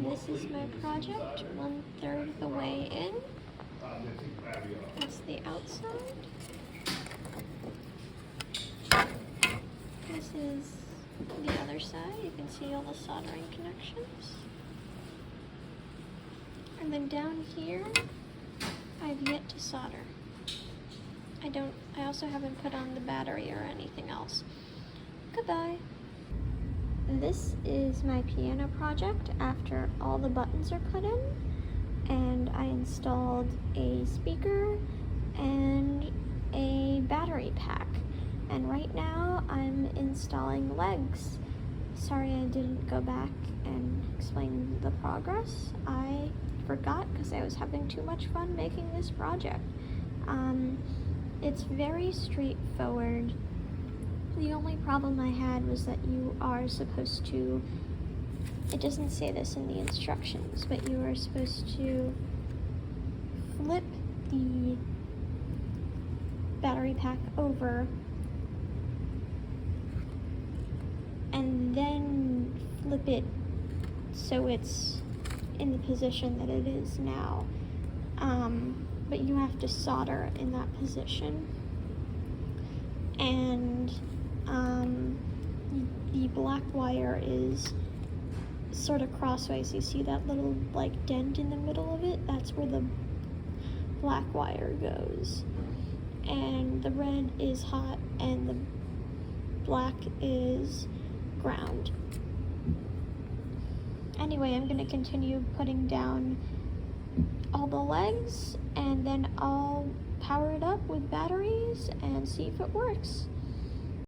This is my project, 1/3 of the way in. That's the outside. This is the other side. You can see all the soldering connections. And then down here, I've yet to solder. I also haven't put on the battery or anything else. Goodbye. This is my piano project after all the buttons are put in, and I installed a speaker and a battery pack. And right now I'm installing legs. Sorry I didn't go back and explain the progress. I forgot because I was having too much fun making this project. It's very straightforward. The only problem I had was that you are supposed to, it doesn't say this in the instructions, but you are supposed to flip the battery pack over and then flip it so it's in the position that it is now. But you have to solder in that position. And the black wire is sort of crossways. You see that little like dent in the middle of it? That's where the black wire goes. And the red is hot and the black is ground. Anyway, I'm going to continue putting down all the legs, and then I'll power it up with batteries and see if it works.